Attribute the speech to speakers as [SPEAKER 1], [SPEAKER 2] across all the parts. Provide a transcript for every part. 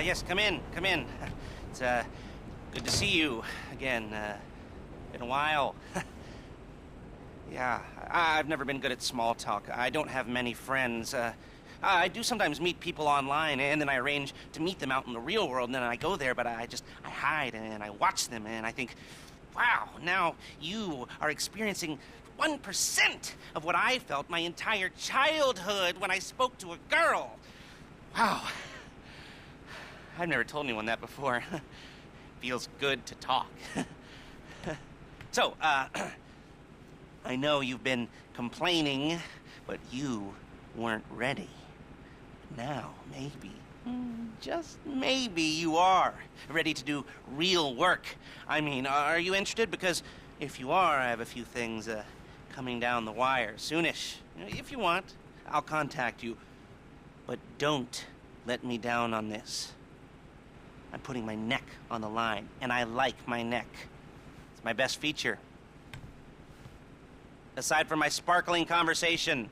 [SPEAKER 1] Yes, come in, come in. It's, good to see you again. Been a while. Yeah, I've never been good at small talk. I don't have many friends. I do sometimes meet people online, and then I arrange to meet them out in the real world, and then I go there, but I hide, and I watch them, and I think, wow, now you are experiencing 1% of what I felt my entire childhood when I spoke to a girl. Wow. I've never told anyone that before. Feels good to talk. So, I know you've been complaining, but you weren't ready. Now, maybe, just maybe you are ready to do real work. I mean, are you interested? Because if you are, I have a few things coming down the wire soonish. If you want, I'll contact you. But don't let me down on this. I'm putting my neck on the line, and I like my neck. It's my best feature. Aside from my sparkling conversation.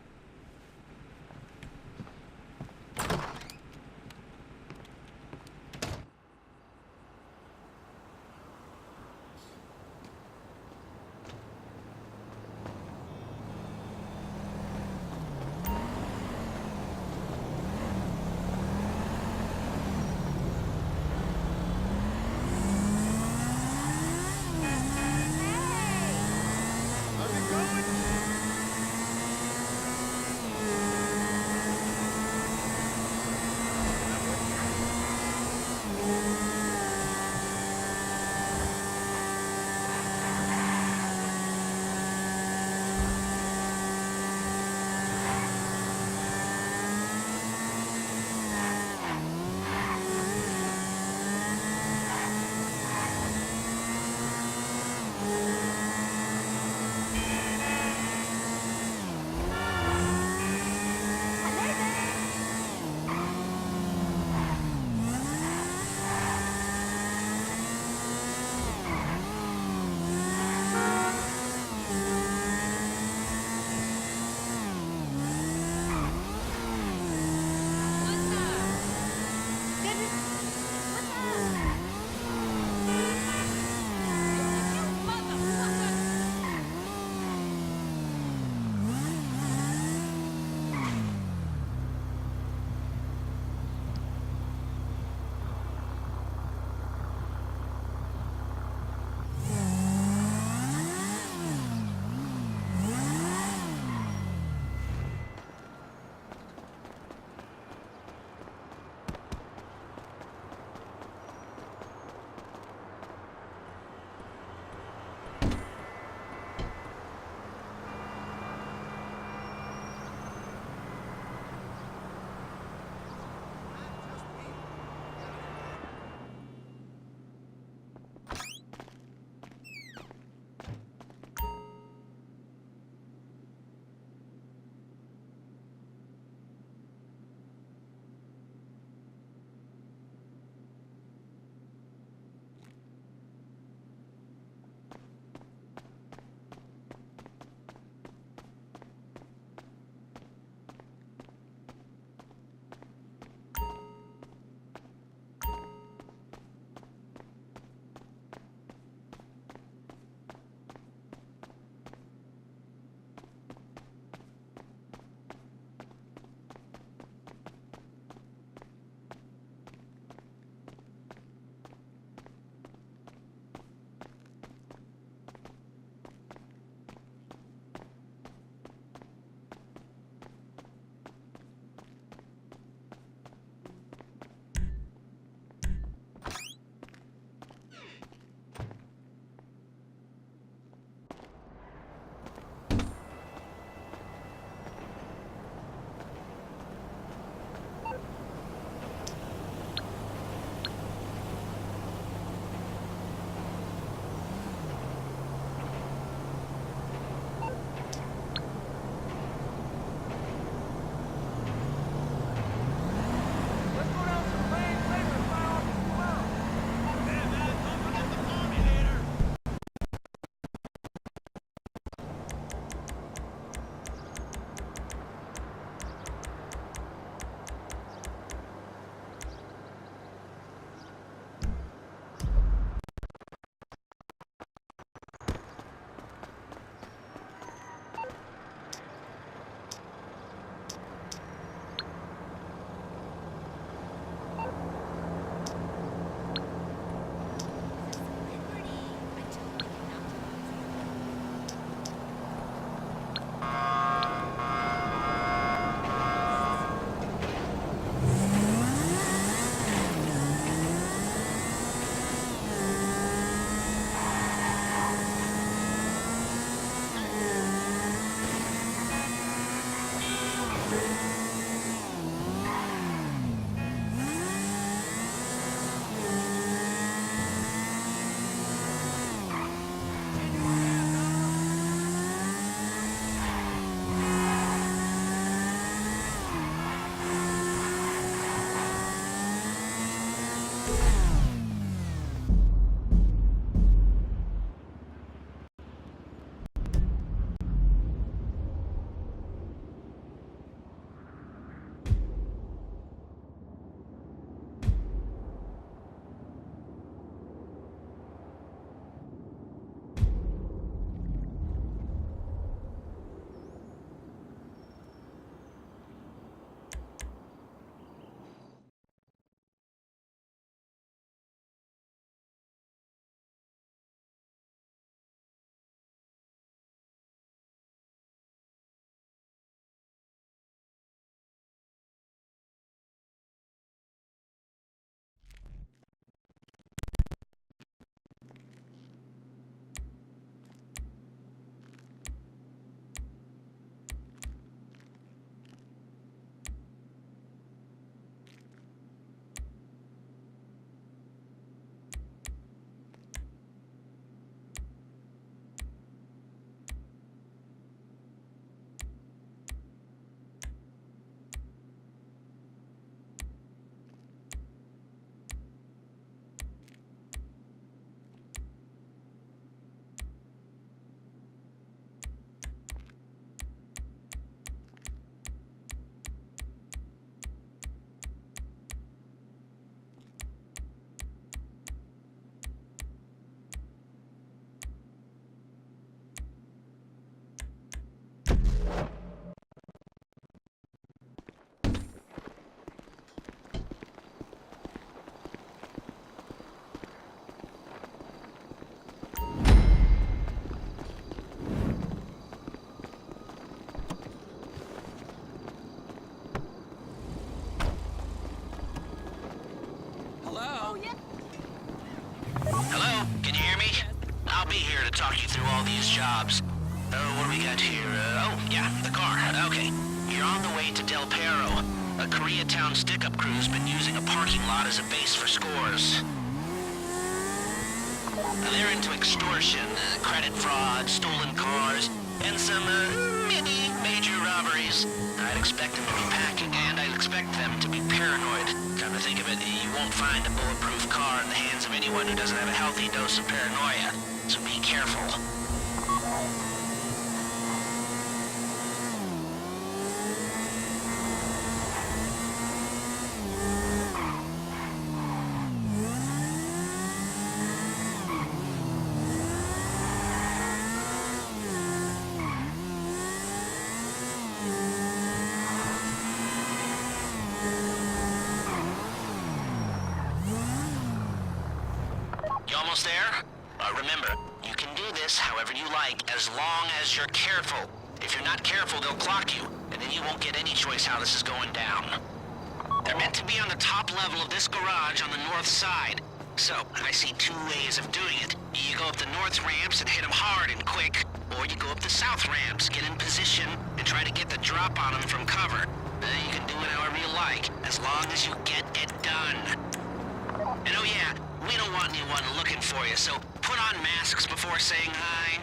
[SPEAKER 2] we got here? Oh, yeah, the car. Okay. You're on the way to Del Perro. A Koreatown stick-up crew's been using a parking lot as a base for scores. They're into extortion, credit fraud, stolen cars, and some, mini major robberies. I'd expect them to be packing, and I'd expect them to be paranoid. Come to think of it, you won't find a bulletproof car in the hands of anyone who doesn't have a healthy dose of paranoia. So be careful. You almost there? Remember, you can do this however you like, as long as you're careful. If you're not careful, they'll clock you, and then you won't get any choice how this is going down. They're meant to be on the top level of this garage on the north side. So, I see two ways of doing it. You go up the north ramps and hit them hard and quick, or you go up the south ramps, get in position, and try to get the drop on them from cover. You can do it however you like, as long as you get it done. And oh yeah, we don't want anyone looking for you, so put on masks before saying hi.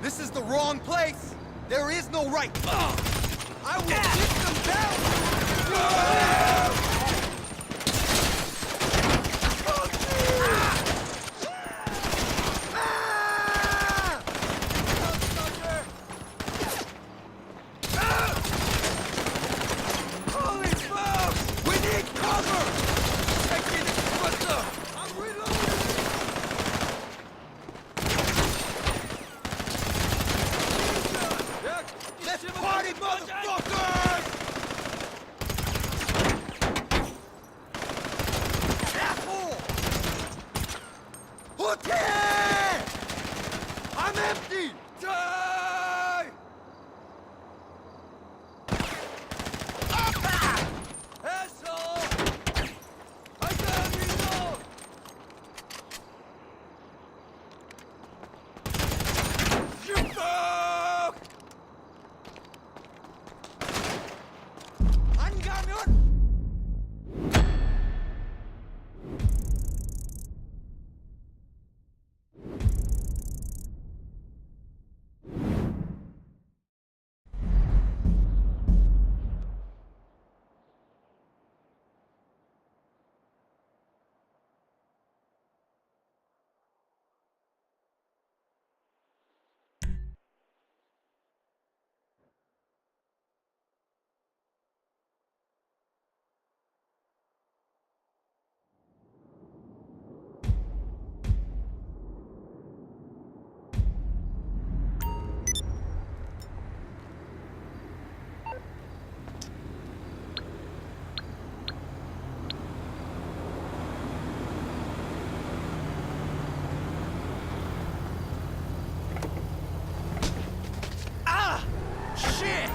[SPEAKER 3] This is the wrong place! There is no right! I will kick them down! Holy smoke! We need cover! Taking it further! I'm reloading! Let's party, motherfuckers! Asshole! Hotel! I'm empty! Die! Asshole! I gotta reload! You fuck! 안가면 shit!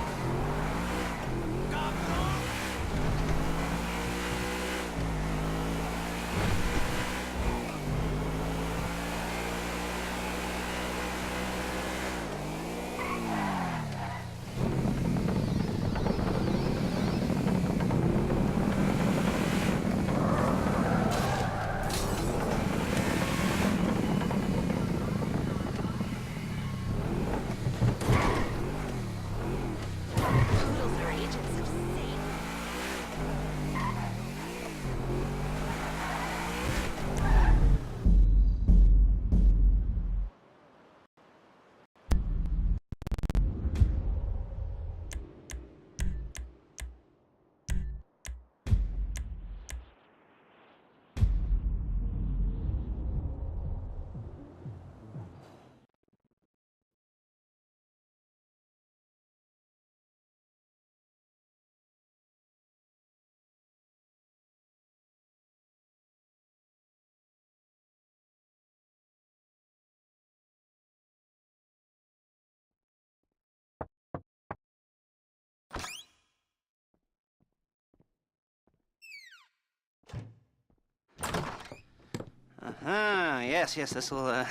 [SPEAKER 1] Ah, yes, this will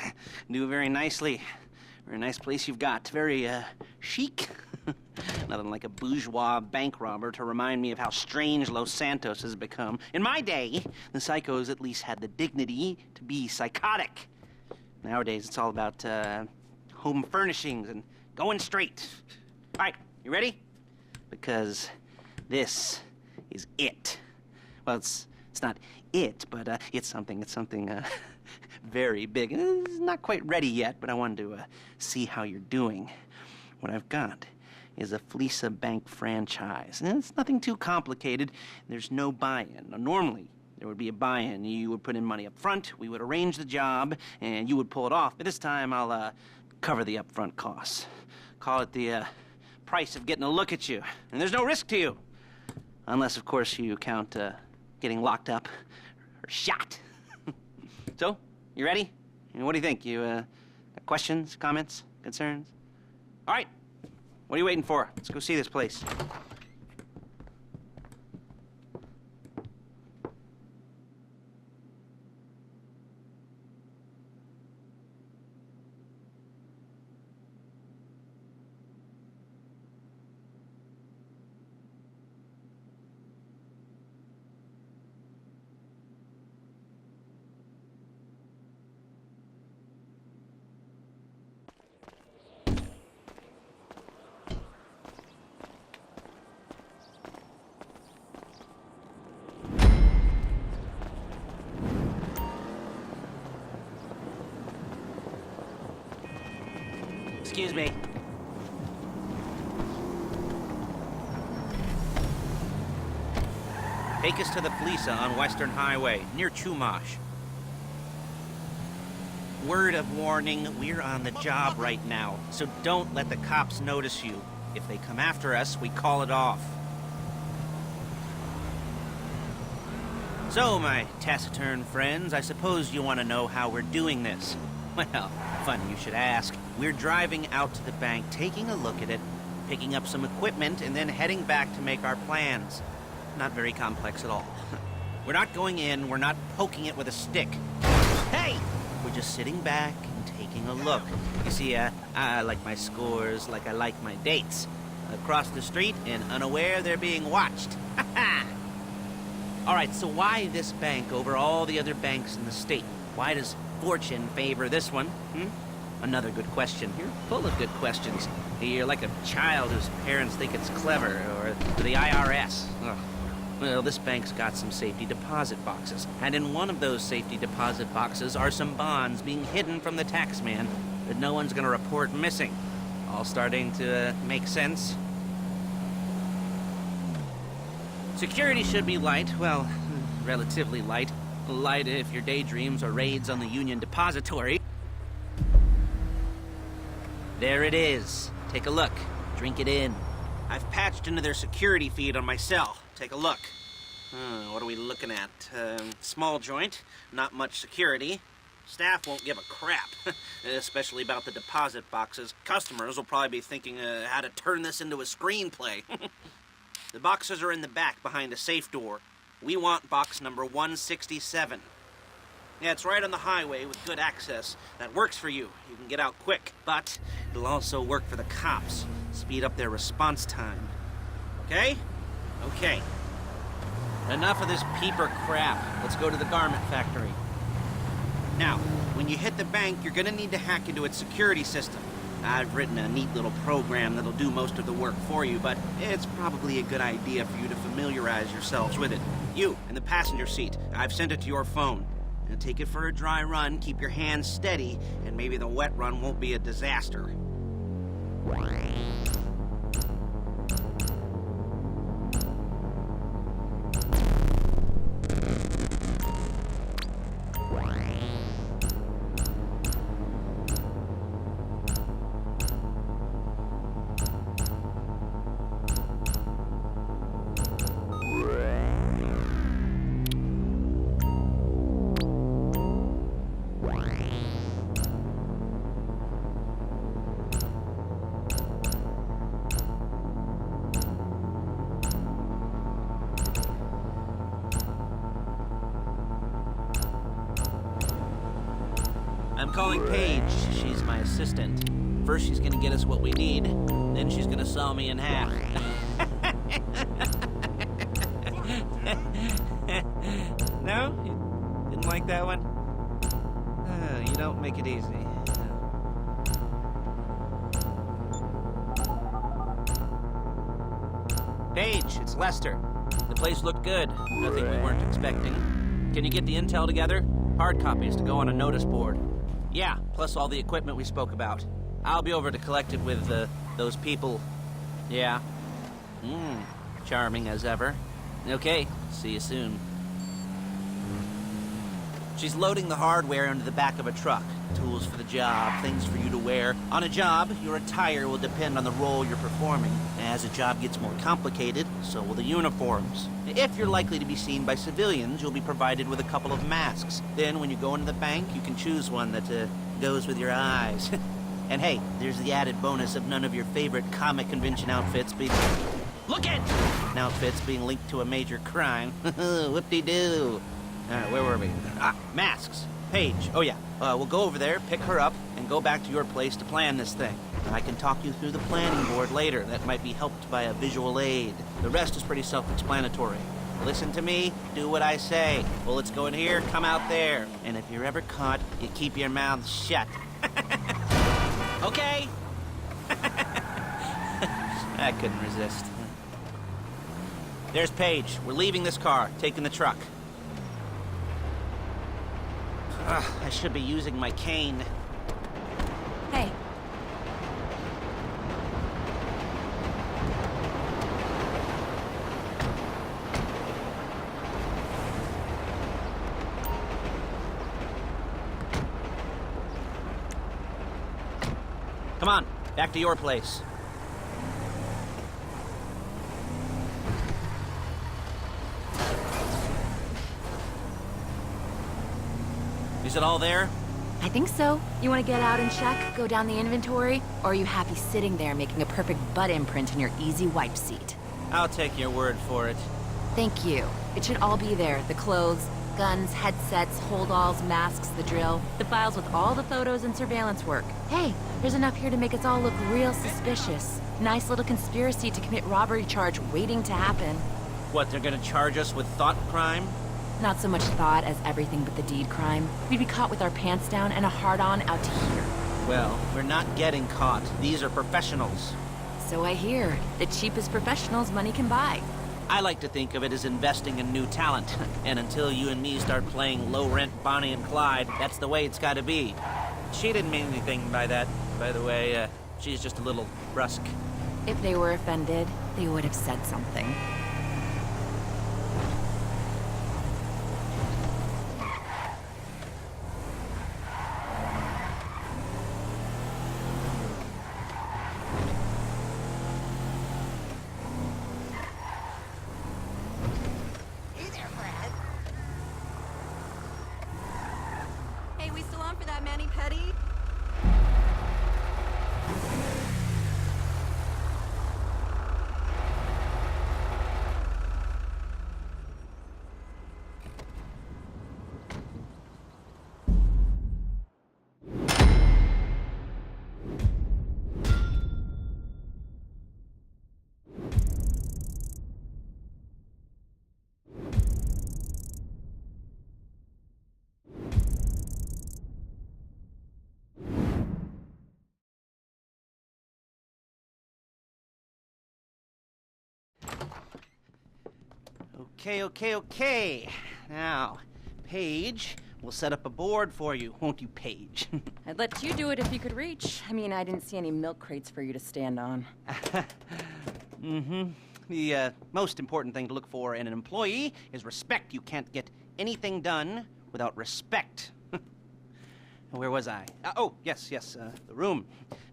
[SPEAKER 1] do very nicely. Very nice place you've got. Very chic. Nothing like a bourgeois bank robber to remind me of how strange Los Santos has become. In my day, the psychos at least had the dignity to be psychotic. Nowadays, it's all about home furnishings and going straight. All right, you ready? Because this is it. Well, it's not it, but it's something very big. It's not quite ready yet, but I wanted to see how you're doing. What I've got is a Fleesa Bank franchise. And it's nothing too complicated. There's no buy-in. Now, normally, there would be a buy-in. You would put in money up front, we would arrange the job, and you would pull it off. But this time, I'll cover the upfront costs. Call it the price of getting a look at you. And there's no risk to you. Unless, of course, you count getting locked up or shot. So, you ready? What do you think? You got questions, comments, concerns? All right. What are you waiting for? Let's go see this place. Excuse me. Take us to the Fleesa on Western Highway, near Chumash. Word of warning, we're on the job right now, so don't let the cops notice you. If they come after us, we call it off. So, my taciturn friends, I suppose you want to know how we're doing this. Well, funny you should ask. We're driving out to the bank, taking a look at it, picking up some equipment, and then heading back to make our plans. Not very complex at all. We're not going in, we're not poking it with a stick. Hey! We're just sitting back and taking a look. You see, I like my scores like I like my dates. Across the street and unaware they're being watched. All right, so why this bank over all the other banks in the state? Why does fortune favor this one? Another good question. You're full of good questions. You're like a child whose parents think it's clever, or the IRS. Ugh. Well, this bank's got some safety deposit boxes, and in one of those safety deposit boxes are some bonds being hidden from the tax man that no one's gonna report missing. All starting to make sense? Security should be light, well, relatively light. Light if your daydreams are raids on the Union Depository. There it is. Take a look. Drink it in. I've patched into their security feed on my cell. Take a look. What are we looking at? Small joint, not much security. Staff won't give a crap, especially about the deposit boxes. Customers will probably be thinking how to turn this into a screenplay. The boxes are in the back behind a safe door. We want box number 167. Yeah, it's right on the highway with good access. That works for you. You can get out quick, but it'll also work for the cops. Speed up their response time. Okay? Okay. Enough of this peeper crap. Let's go to the garment factory. Now, when you hit the bank, you're gonna need to hack into its security system. I've written a neat little program that'll do most of the work for you, but it's probably a good idea for you to familiarize yourselves with it. You, in the passenger seat, I've sent it to your phone. Now take it for a dry run, keep your hands steady, and maybe the wet run won't be a disaster.
[SPEAKER 4] calling Paige. She's my assistant. First, she's gonna get us what we need. Then she's gonna saw me in half. No? You didn't like that one? You don't make it easy. Paige, it's Lester. The place looked good. Nothing we weren't expecting. Can you get the intel together? Hard copies to go on a notice board. Yeah, plus all the equipment we spoke about. I'll be over to collect it with, those people. Yeah. Charming as ever. Okay, see you soon. She's loading the hardware into the back of a truck. Tools for the job, things for you to wear. On a job, your attire will depend on the role you're performing. As the job gets more complicated, so will the uniforms. If you're likely to be seen by civilians, you'll be provided with a couple of masks. Then when you go into the bank, you can choose one that goes with your eyes. And hey, there's the added bonus of none of your favorite comic convention outfits being... Look it! Outfits being linked to a major crime. Whoop-de-doo. Alright, where were we? Masks. Paige. Oh yeah. We'll go over there, pick her up, and go back to your place to plan this thing. I can talk you through the planning board later. That might be helped by a visual aid. The rest is pretty self-explanatory. Listen to me, do what I say. Bullets go in here, come out there. And if you're ever caught, you keep your mouth shut. Okay? I couldn't resist. There's Paige. We're leaving this car, taking the truck. I should be using my cane.
[SPEAKER 5] Hey.
[SPEAKER 4] Come on, back to your place. Is it all there?
[SPEAKER 5] I think so. You want to get out and check, go down the inventory, or are you happy sitting there making a perfect butt imprint in your easy wipe seat?
[SPEAKER 4] I'll take your word for it.
[SPEAKER 5] Thank you. It should all be there. The clothes, guns, headsets, holdalls, masks, the drill, the files with all the photos and surveillance work. Hey, there's enough here to make us all look real suspicious. Nice little conspiracy to commit robbery charge waiting to happen.
[SPEAKER 4] What, they're gonna charge us with thought crime?
[SPEAKER 5] Not so much thought as everything but the deed crime. We'd be caught with our pants down and a hard-on out to here.
[SPEAKER 4] Well, we're not getting caught. These are professionals.
[SPEAKER 5] So I hear. The cheapest professionals money can buy.
[SPEAKER 4] I like to think of it as investing in new talent. And until you and me start playing low-rent Bonnie and Clyde, that's the way it's gotta be. She didn't mean anything by that, by the way. She's just a little brusque.
[SPEAKER 5] If they were offended, they would have said something.
[SPEAKER 6] Hey, we still on for that mani-pedi?
[SPEAKER 1] Okay. Now, Paige, we'll set up a board for you, won't you, Paige?
[SPEAKER 5] I'd let you do it if you could reach. I mean, I didn't see any milk crates for you to stand on.
[SPEAKER 1] The most important thing to look for in an employee is respect. You can't get anything done without respect. Where was I? Yes, the room.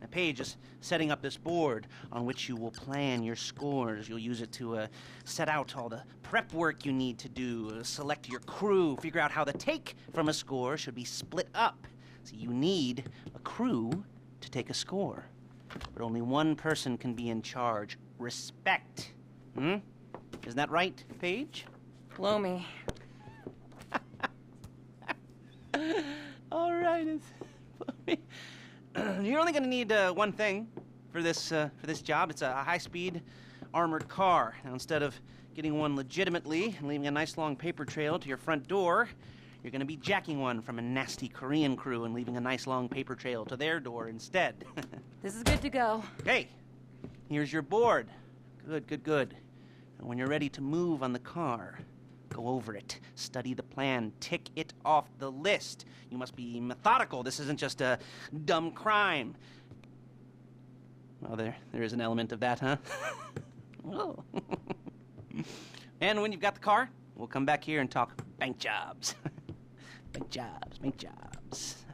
[SPEAKER 1] Paige is setting up this board on which you will plan your scores. You'll use it to set out all the prep work you need to do, select your crew, figure out how the take from a score should be split up. So you need a crew to take a score. But only one person can be in charge. Respect. Isn't that right, Paige?
[SPEAKER 5] Blow me.
[SPEAKER 1] All right, You're only gonna need one thing for this job. It's a high-speed armored car. Now, instead of getting one legitimately and leaving a nice long paper trail to your front door, you're gonna be jacking one from a nasty Korean crew and leaving a nice long paper trail to their door instead.
[SPEAKER 5] This is good to go.
[SPEAKER 1] Hey, here's your board. Good, good, good. And when you're ready to move on the car, go over it, study the plan, tick it off the list. You must be methodical. This isn't just a dumb crime. Well, there is an element of that, huh? Oh. And when you've got the car, we'll come back here and talk bank jobs. Bank jobs, bank jobs.